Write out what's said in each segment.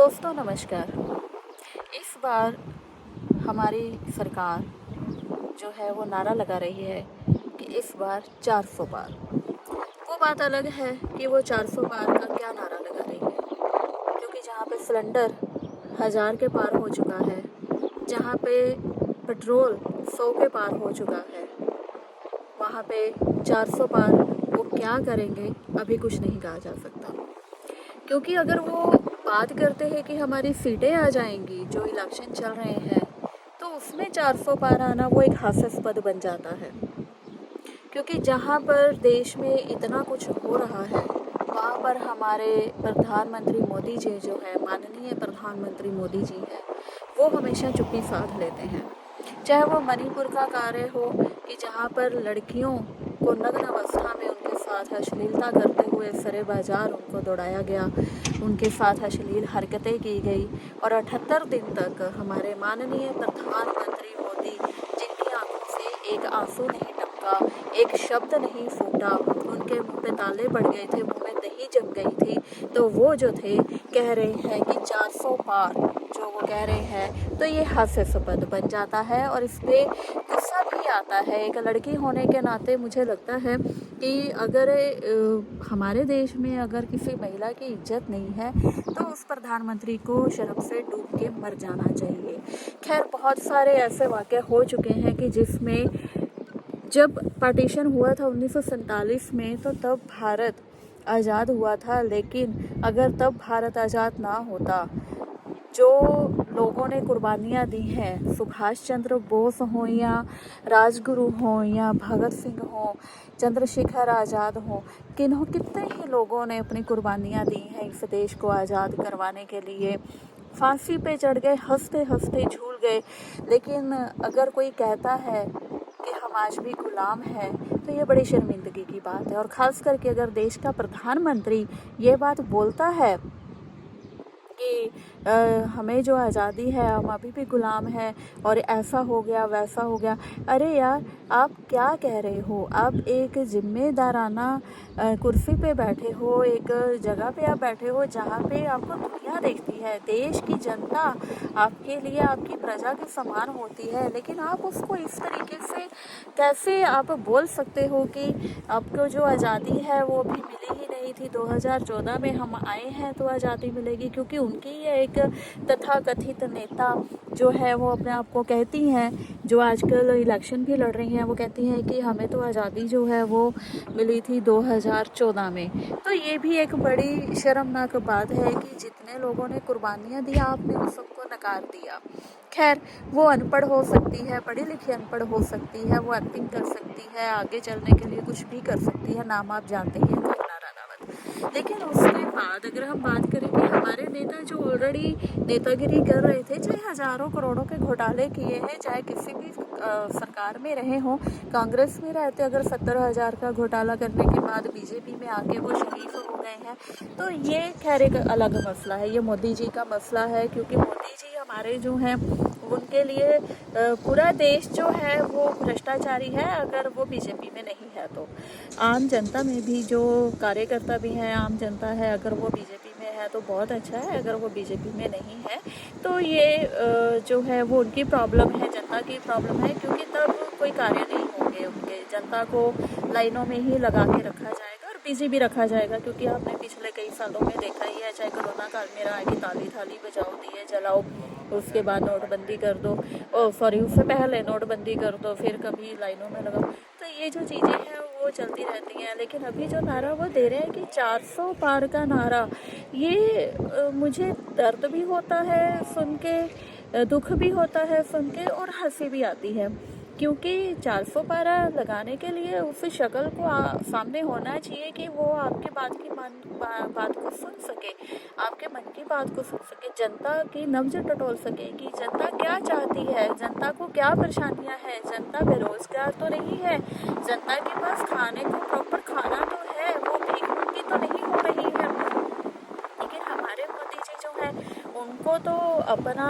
दोस्तों नमस्कार। इस बार हमारी सरकार जो है वो नारा लगा रही है कि इस बार 400 पार। वो बात अलग है कि वो 400 पार का क्या नारा लगा रही है, क्योंकि जहाँ पे सिलेंडर 1000 के पार हो चुका है, जहाँ पे पेट्रोल 100 के पार हो चुका है, वहाँ पे 400 पार वो क्या करेंगे अभी कुछ नहीं कहा जा सकता। क्योंकि अगर वो बात करते हैं कि हमारी सीटें आ जाएंगी जो इलेक्शन चल रहे हैं, तो उसमें 400 पार आना वो एक हास्यास्पद बन जाता है। क्योंकि जहाँ पर देश में इतना कुछ हो रहा है, वहाँ पर हमारे प्रधानमंत्री मोदी जी जो है, माननीय प्रधानमंत्री मोदी जी हैं, वो हमेशा चुप्पी साध लेते हैं। चाहे वो मणिपुर का कार्य हो कि जहाँ पर लड़कियों को नग्न अवस्था में उनके साथ अश्लीलता करते हुए सरे बाजार उनको दौड़ाया गया, उनके साथ अश्लील हरकतें की गई और 78 दिन तक हमारे माननीय प्रधानमंत्री मोदी, जिनकी आंखों से एक आंसू नहीं टपका, एक शब्द नहीं फूटा, उनके मुंह पे ताले पड़ गए थे, मुंह में दही जम गई थी, तो वो जो थे कह रहे हैं कि 400 पार जो वो कह रहे हैं, तो ये हास्यास्पद बन जाता है और इस पे गुस्सा भी आता है। एक लड़की होने के नाते मुझे लगता है कि अगर हमारे देश में अगर किसी महिला की इज्जत नहीं है तो उस प्रधानमंत्री को शर्म से डूब के मर जाना चाहिए। खैर, बहुत सारे ऐसे वाक़ये हो चुके हैं कि जिसमें जब पार्टीशन हुआ था 1947 में, तो तब भारत आज़ाद हुआ था, लेकिन अगर तब भारत आज़ाद ना होता, जो लोगों ने कुर्बानियाँ दी हैं, सुभाष चंद्र बोस हों या राजगुरु हों या भगत सिंह हों, चंद्रशेखर आज़ाद हों, कितने ही लोगों ने अपनी कुर्बानियाँ दी हैं इस देश को आज़ाद करवाने के लिए। फांसी पे चढ़ गए, हंसते हंसते झूल गए। लेकिन अगर कोई कहता है कि हम आज भी गुलाम हैं, तो ये बड़ी शर्मिंदगी की बात है। और ख़ास करके अगर देश का प्रधानमंत्री ये बात बोलता है कि हमें जो आज़ादी है हम अभी भी गुलाम हैं और ऐसा हो गया वैसा हो गया। अरे यार, आप क्या कह रहे हो? आप एक जिम्मेदाराना कुर्सी पे बैठे हो, एक जगह पे आप बैठे हो जहाँ पे आपको दुनिया देखती है, देश की जनता आपके लिए, आपकी प्रजा के समान होती है, लेकिन आप उसको इस तरीके से कैसे आप बोल सकते हो कि आपको जो आज़ादी है वो अभी मिली ही नहीं थी, 2014 में हम आए हैं तो आज़ादी मिलेगी। क्योंकि उनकी ये एक तथाकथित नेता जो है वो अपने आप को कहती हैं, जो आजकल इलेक्शन भी लड़ रही हैं, वो कहती हैं कि हमें तो आज़ादी जो है वो मिली थी 2014 में। तो ये भी एक बड़ी शर्मनाक बात है कि जितने लोगों ने कुर्बानियाँ दी, आपने उन सबको नकार दिया। खैर, वो अनपढ़ हो सकती है, पढ़ी लिखी अनपढ़ हो सकती है, वो एक्टिंग कर सकती है, आगे चलने के लिए कुछ भी कर सकती है, नाम आप जानते ही हैं, कंगना रनावत। लेकिन उसके बाद अगर हम बात करें कि हमारे नेता जो ऑलरेडी नेतागिरी कर रहे थे, चाहे हज़ारों करोड़ों के घोटाले किए हैं, चाहे किसी भी सरकार में रहे हों, कांग्रेस में रहते अगर 70,000 का घोटाला करने के बाद बीजेपी में आके वो शरीफ हो गए हैं, तो ये खैर एक अलग मसला है, ये मोदी जी का मसला है। क्योंकि मोदी जी हमारे जो हैं, उनके लिए पूरा देश जो है वो भ्रष्टाचारी है, अगर वो बीजेपी में नहीं है तो। आम जनता में भी जो कार्यकर्ता भी हैं, आम जनता है, अगर वो बीजेपी में है तो बहुत अच्छा है, अगर वो बीजेपी में नहीं है तो ये जो है वो उनकी प्रॉब्लम है, जनता की प्रॉब्लम है। क्योंकि तब कोई कार्य नहीं होंगे उनके, जनता को लाइनों में ही लगा के रखा जाएगा और बिजी भी रखा जाएगा। क्योंकि आपने पिछले कई सालों में देखा ही है, चाहे कोरोना काल में रहा है कि ताली थाली बजाओ, दिए जलाओ, उसके बाद नोटबंदी कर दो, उससे पहले नोटबंदी कर दो, फिर कभी लाइनों में लगाओ, तो ये जो चीज़ें हैं वो चलती रहती हैं। लेकिन अभी जो नारा वो दे रहे हैं कि 400 पार का नारा, ये मुझे दर्द भी होता है सुन के, दुख भी होता है सुन के और हंसी भी आती है। क्योंकि 400 पारा लगाने के लिए उस शक्ल को सामने होना चाहिए कि वो आपके बात को सुन सके, आपके मन की बात को सुन सके, जनता की नब्ज टटोल सके कि जनता क्या चाहती है, जनता को क्या परेशानियां हैं। जनता बेरोजगार तो नहीं है, जनता के पास खाने को प्रॉपर खाना तो है, वो भीख मंगी तो नहीं हो रही है। लेकिन हमारे मोदी जी जो है, उनको तो अपना,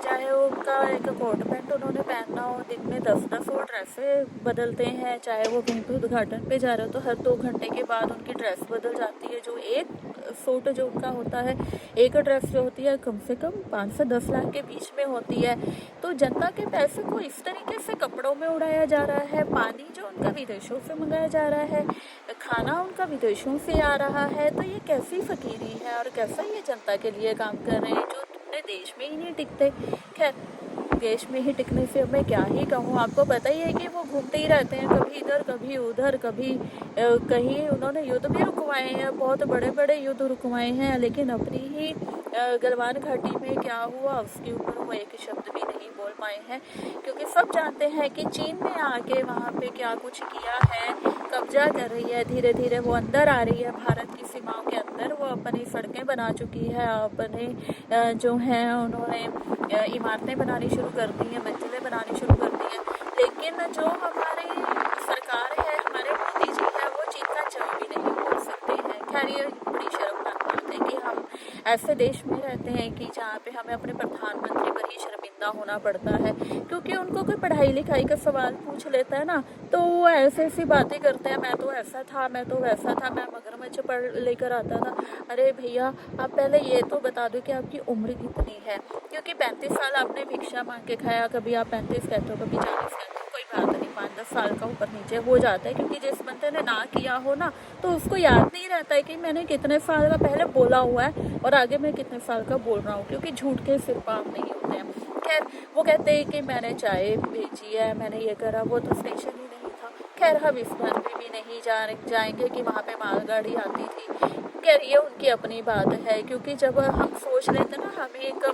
चाहे वो उनका एक कोट पैंट उन्होंने पहनना हो, दिन में 10-10 वो ड्रेसें बदलते हैं। चाहे वो कहीं पे उद्घाटन पे जा रहे हो तो हर 2 घंटे के बाद उनकी ड्रेस बदल जाती है। जो एक सूट जो उनका होता है, एक ड्रेस जो होती है कम से कम 5 से 10 लाख के बीच में होती है। तो जनता के पैसे को इस तरीके से कपड़ों में उड़ाया जा रहा है, पानी जो उनका विदेशों से मंगाया जा रहा है, खाना उनका विदेशों से आ रहा है। तो ये कैसी फकीरी है और कैसा ये जनता के लिए काम कर रहे हैं जो अपने देश में ही नहीं टिकते। खैर, देश में ही टिकने से मैं क्या ही कहूँ। आपको पता ही है कि वो घूमते ही रहते हैं, कभी इधर कभी उधर, कभी कहीं उन्होंने युद्ध भी रुकवाए हैं, बहुत बड़े बड़े युद्ध रुकवाए हैं। लेकिन अपनी ही गलवान घाटी में क्या हुआ उसके ऊपर वो एक शब्द भी नहीं बोल पाए हैं, क्योंकि सब जानते हैं कि चीन ने आके वहाँ पे क्या कुछ किया है, कब्जा कर रही है। धीरे धीरे वो अंदर आ रही है, भारत की सीमाओं के अंदर वो अपनी सड़कें बना चुकी है, अपने जो हैं उन्होंने इमारतें बनानी शुरू कर दी हैं, मंजिलें बनानी शुरू कर दी हैं। लेकिन जो हमारी सरकार है, हमारे मोदी जी है, वो चीन का च भी नहीं बोल सकते हैं। खैर, ये बड़ी शर्मनाक बात है कि हम ऐसे देश में रहते हैं कि जहाँ पे हमें अपने प्रधानमंत्री पर ही शर्मिंदा होना पड़ता है, क्योंकि उनको कोई पढ़ाई लिखाई का सवाल पूछ लेता है ना, तो वो ऐसे ऐसी बातें करते हैं, मैं तो ऐसा था, मैं तो वैसा था, मैं मगरमच्छ पढ़ लेकर आता था। अरे भैया, आप पहले ये तो बता दो कि आपकी उम्र कितनी है, क्योंकि 35 साल आपने भिक्षा मांग के खाया। कभी आप 35 कहते हो, कभी 40 कहते हो, कोई बात नहीं, 5-10 साल का ऊपर नीचे हो जाता है, क्योंकि जिस बंदे ने ना किया हो ना, तो उसको याद नहीं रहता है कि मैंने कितने साल का पहले बोला हुआ है और आगे मैं कितने साल का बोल रहा हूँ, क्योंकि झूठ के सिर पाप नहीं होते हैं। खैर, वो कहते हैं कि मैंने चाय भेजी है, मैंने ये करा, वो तो स्टेशन ही नहीं था। खैर, हम इस बार भी नहीं जाएंगे कि वहाँ पे मालगाड़ी आती थी। खैर, ये उनकी अपनी बात है, क्योंकि जब हम सोच लेते ना, हमें एक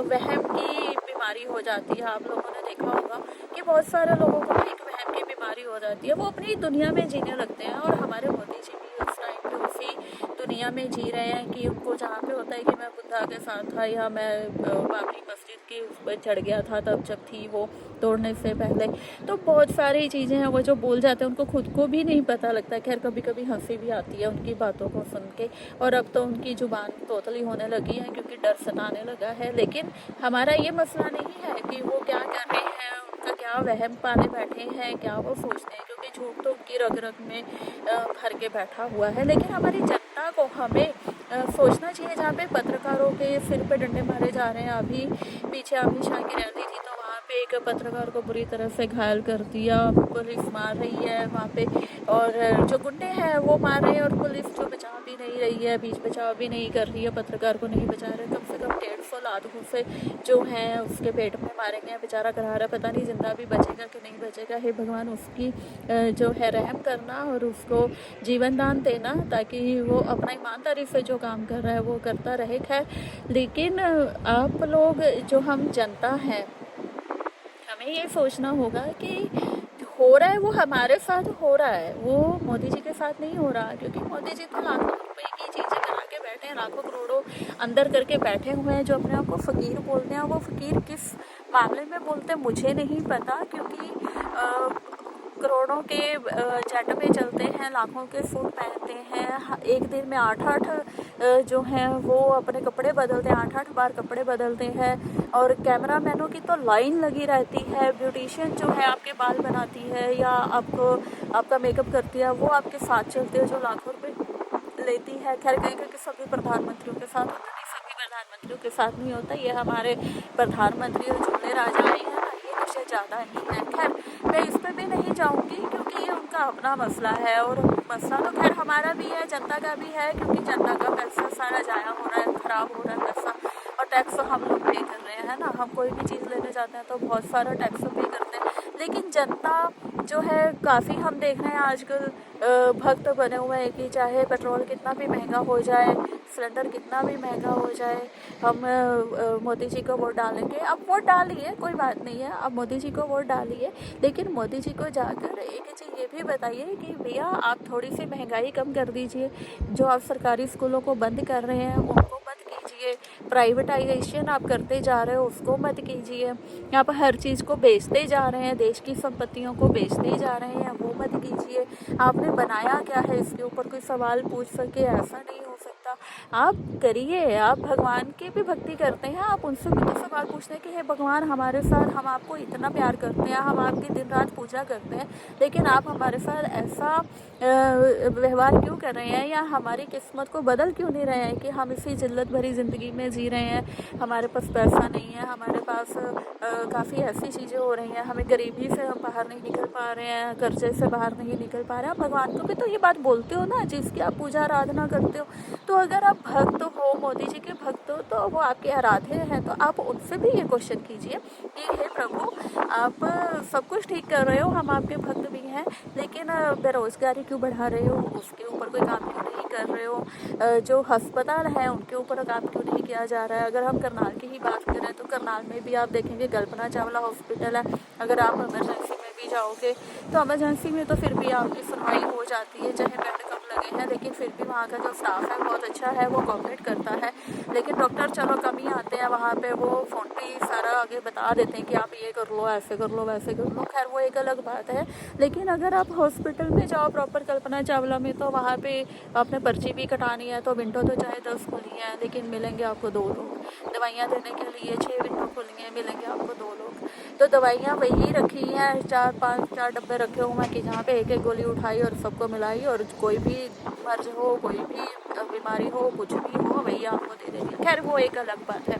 वहम की बीमारी हो जाती है। आप लोगों ने देखा होगा कि बहुत सारे लोगों को एक वहम की बीमारी हो जाती है, वो अपनी दुनिया में जीने लगते हैं। और हमारे मोदी जी भी उस टाइम पे उसी दुनिया में जी रहे हैं कि उनको जहाँ पे होता है कि मैं बुद्धा के साथ था, या मैं बाबरी मस्जिद की उस पर चढ़ गया था तब जब थी वो तोड़ने से पहले। तो बहुत सारी चीज़ें हैं वो जो बोल जाते हैं, उनको खुद को भी नहीं पता लगता। खैर, कभी कभी हंसी भी आती है उनकी बातों को सुन के, और अब तो उनकी जुबान तोतली होने लगी है क्योंकि डर सताने लगा है। लेकिन हमारा ये मसला नहीं है कि वो क्या कर रहे हैं, उनका क्या वहम पाले बैठे हैं, क्या वो सोचते हैं, क्योंकि झूठ तो उनकी रग रग में भर के बैठा हुआ है। लेकिन हमारी जनता को हमें सोचना चाहिए। जहाँ पे पत्रकारों के सिर पे डंडे मारे जा रहे हैं, अभी पीछे अमित शाह की रैली थी, तो वहाँ पे एक पत्रकार को बुरी तरह से घायल कर दिया, पुलिस मार रही है वहाँ पे, और जो गुंडे हैं वो मार रहे हैं, और पुलिस जो बचाव भी नहीं रही है, बीच बचाव भी नहीं कर रही है, पत्रकार को नहीं बचा रहे। कम से कम 150 लात घूंसे जो हैं उसके पेट में मारेंगे, बेचारा करा रहा, पता नहीं जिंदा भी बचेगा कि नहीं बचेगा। हे भगवान, उसकी जो है रहम करना और उसको जीवन दान देना, ताकि वो अपना ईमानदारी से जो काम कर रहा है वो करता रहे। खैर, लेकिन आप लोग जो हम जनता हैं, हमें ये सोचना होगा कि हो रहा है वो हमारे साथ हो रहा है, वो मोदी जी के साथ नहीं हो रहा, क्योंकि मोदी जी तो लाखों रुपए की चीज़ें बना के बैठे हैं, लाखों करोड़ों अंदर करके बैठे हुए हैं। जो अपने आप को फ़कीर बोलते हैं, वो फ़कीर किस मामले में बोलते हैं मुझे नहीं पता, क्योंकि करोड़ों के जेट में चलते हैं, लाखों के सूट पहनते हैं, एक दिन में 8-8 जो हैं वो अपने कपड़े बदलते हैं, 8-8 बार कपड़े बदलते हैं, और कैमरामैनों की तो लाइन लगी रहती है। ब्यूटिशियन जो है आपके बाल बनाती है या आपको आपका मेकअप करती है, वो आपके साथ चलते हैं, जो लाखों रुपए लेती है। खैर, कहीं कि सभी प्रधानमंत्रियों के साथ होता नहीं, सभी प्रधानमंत्रियों के साथ नहीं होता। ये हमारे प्रधानमंत्री और जुमले राजा आए हैं ना, ये कुछ ज़्यादा ही है। खैर, मैं इस पर भी नहीं जाऊँगी, क्योंकि ये उनका अपना मसला है, और मसला तो खैर हमारा भी है, जनता का भी है, क्योंकि जनता का पैसा सारा जाया हो रहा है, ख़राब हो रहा है पैसा, और टैक्स हम लोग पे कर रहे हैं ना। हम कोई भी चीज़ लेने जाते हैं तो बहुत सारा टैक्स पे करते हैं, लेकिन जनता जो है काफ़ी, हम देख रहे हैं आजकल भक्त बने हुए हैं कि चाहे पेट्रोल कितना भी महंगा हो जाए, सिलेंडर कितना भी महंगा हो जाए, हम मोदी जी को वोट डालेंगे। अब वोट डालिए, कोई बात नहीं है, अब मोदी जी को वोट डालिए, लेकिन मोदी जी को जाकर एक चीज़ ये भी बताइए कि भैया आप थोड़ी सी महंगाई कम कर दीजिए, जो आप सरकारी स्कूलों को बंद कर रहे हैं उनको मत कीजिए, प्राइवेटाइजेशन आप करते जा रहे हो उसको मत कीजिए, आप हर चीज़ को बेचते जा रहे हैं, देश की संपत्तियों को बेचते जा रहे हैं, वो मत कीजिए। आपने बनाया क्या है, इसके ऊपर कोई सवाल पूछ सके, ऐसा नहीं हो सकता। होगा। आप करिए, आप भगवान की भी भक्ति करते हैं, आप उनसे भी तो सवाल पूछते हैं कि हे भगवान हमारे साथ, हम आपको इतना प्यार करते हैं, हम आपकी दिन रात पूजा करते हैं, लेकिन आप हमारे साथ ऐसा व्यवहार क्यों कर रहे हैं, या हमारी किस्मत को बदल क्यों नहीं रहे हैं कि हम इसी जिल्लत भरी ज़िंदगी में जी रहे हैं। हमारे पास पैसा नहीं है, हमारे पास काफ़ी ऐसी चीज़ें हो रही हैं, हमें गरीबी से हम बाहर नहीं निकल पा रहे हैं, कर्जे से बाहर नहीं निकल पा रहे हैं। भगवान को भी तो ये बात बोलते हो ना, जिसकी आप पूजा आराधना करते हो। तो अगर आप भक्त हो, मोदी जी के भक्त हो, तो वो आपके आराध्य हैं, तो आप उनसे भी ये क्वेश्चन कीजिए कि हे प्रभु, आप सब कुछ ठीक कर रहे हो, हम आपके भक्त भी हैं, लेकिन बेरोज़गारी क्यों बढ़ा रहे हो, उसके ऊपर कोई काम क्यों नहीं कर रहे हो। जो अस्पताल हैं उनके ऊपर काम क्यों नहीं किया जा रहा है। अगर हम करनाल की ही बात करें तो करनाल में भी आप देखेंगे कल्पना चावला हॉस्पिटल है। अगर आप इमरजेंसी में भी जाओगे तो इमरजेंसी में तो फिर भी आपकी सुनवाई हो जाती है, चाहे बेड कम लगे हैं, लेकिन फिर भी वहाँ का जो स्टाफ है बहुत अच्छा है, वो कोऑपरेट करता है। लेकिन डॉक्टर चलो कम ही आते हैं वहाँ पे, वो फ़ोन पे ही सारा आगे बता देते हैं कि आप ये कर लो, ऐसे कर लो, वैसे कर लो। खैर वो एक अलग बात है। लेकिन अगर आप हॉस्पिटल में जाओ प्रॉपर कल्पना चावला में, तो वहाँ पे आपने पर्ची भी कटानी है तो विंडो तो चाहे 10 खुली है, लेकिन मिलेंगे आपको 2 लोग। दवाइयाँ देने के लिए 6 विंडो खुली हैं, मिलेंगे आपको 2 लोग। तो दवाइयाँ वही रखी हैं, 4 डब्बे रखे हुए हैं कि जहाँ पे एक एक गोली उठाई और सबको मिलाई, और कोई भी मर्ज हो, कोई भी बीमारी हो, कुछ भी हो, वही आपको दे देंगे। खैर वो एक अलग बात है,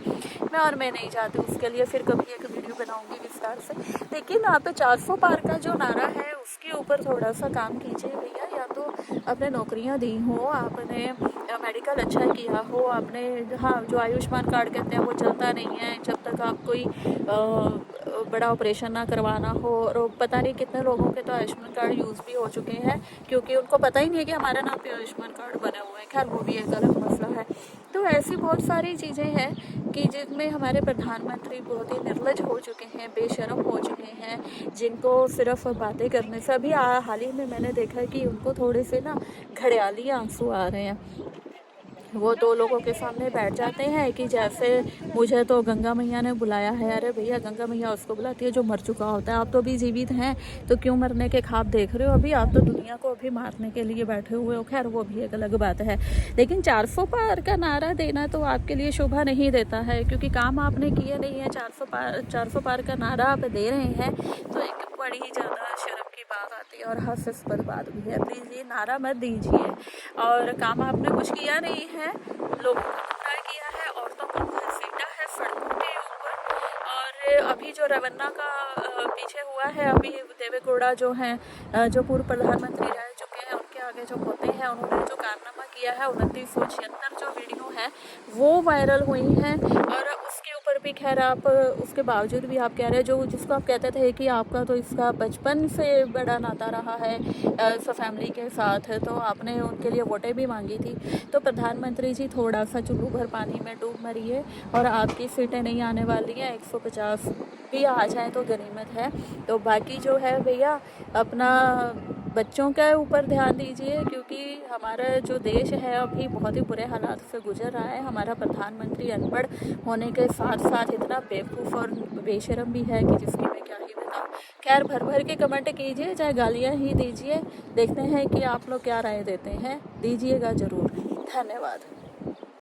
मैं नहीं चाहती उसके लिए, फिर कभी एक वीडियो बनाऊंगी विस्तार से। लेकिन आप 400 पार का जो नारा है उसके ऊपर थोड़ा सा काम कीजिए भैया। या तो आपने नौकरियां दी हो, आपने मेडिकल अच्छा किया हो, आपने, हाँ, जो आयुष्मान कार्ड कहते हैं वो चलता नहीं है जब तक आप कोई बड़ा ऑपरेशन ना करवाना हो। और पता नहीं कितने लोगों के तो आयुष्मान कार्ड यूज़ भी हो चुके हैं, क्योंकि उनको पता ही नहीं है कि हमारे नाम पे आयुष्मान कार्ड बने हुए हैं। खैर वो भी एक अलग मसला है। तो ऐसी बहुत सारी चीज़ें हैं कि जिनमें हमारे प्रधानमंत्री बहुत ही निर्लज हो चुके हैं, बेशर्म हो चुके हैं, जिनको सिर्फ बातें करने से, अभी हाल ही में मैंने देखा है कि उनको थोड़े से ना घड़ियाली आंसू आ रहे हैं। वो 2 लोगों के सामने बैठ जाते हैं कि जैसे मुझे तो गंगा मैया ने बुलाया है। अरे भैया, गंगा मैया उसको बुलाती है जो मर चुका होता है। आप तो अभी जीवित हैं, तो क्यों मरने के ख्वाब देख रहे हो? अभी आप तो दुनिया को अभी मारने के लिए बैठे हुए हो। खैर वो भी एक अलग बात है। लेकिन 400 पार का नारा देना तो आपके लिए शोभा नहीं देता है, क्योंकि काम आपने किए नहीं है। 400 पार का नारा आप दे रहे हैं, तो एक बड़ी ही ज़्यादा शर्म की बात आती है और हास्यास्पद बात भी है। प्लीज़ ये नारा मत दीजिए। और काम आपने कुछ किया नहीं है, लोगों को गुमराह किया है, औरतों को घसीटा है सड़कों के ऊपर। और अभी जो रवन्ना का पीछे हुआ है, अभी देवेगौड़ा जो हैं, जो पूर्व प्रधानमंत्री रह चुके हैं, उनके आगे जो पोते हैं, उन्होंने जो कारनामा किया है, 2976 जो वीडियो हैं वो वायरल हुई हैं। और उसके ऊपर भी खैर आप, उसके बावजूद भी आप कह रहे हैं, जो जिसको आप कहते थे कि आपका तो इसका बचपन से बड़ा नाता रहा है फैमिली के साथ, तो आपने उनके लिए वोटें भी मांगी थी। तो प्रधानमंत्री जी थोड़ा सा चुल्लू भर पानी में डूब मरिए, और आपकी सीटें नहीं आने वाली हैं, 150 भी आ जाए तो गनीमत है। तो बाकी जो है भैया, अपना बच्चों के ऊपर ध्यान दीजिए, क्योंकि हमारा जो देश है अभी बहुत ही बुरे हालात से गुजर रहा है। हमारा प्रधानमंत्री अनपढ़ होने के साथ साथ इतना बेवकूफ़ और बेशरम भी है कि जिसकी मैं क्या ही बताऊँ। खैर भर भर के कमेंट कीजिए, चाहे गालियाँ ही दीजिए, देखते हैं कि आप लोग क्या राय देते हैं। दीजिएगा ज़रूर। धन्यवाद।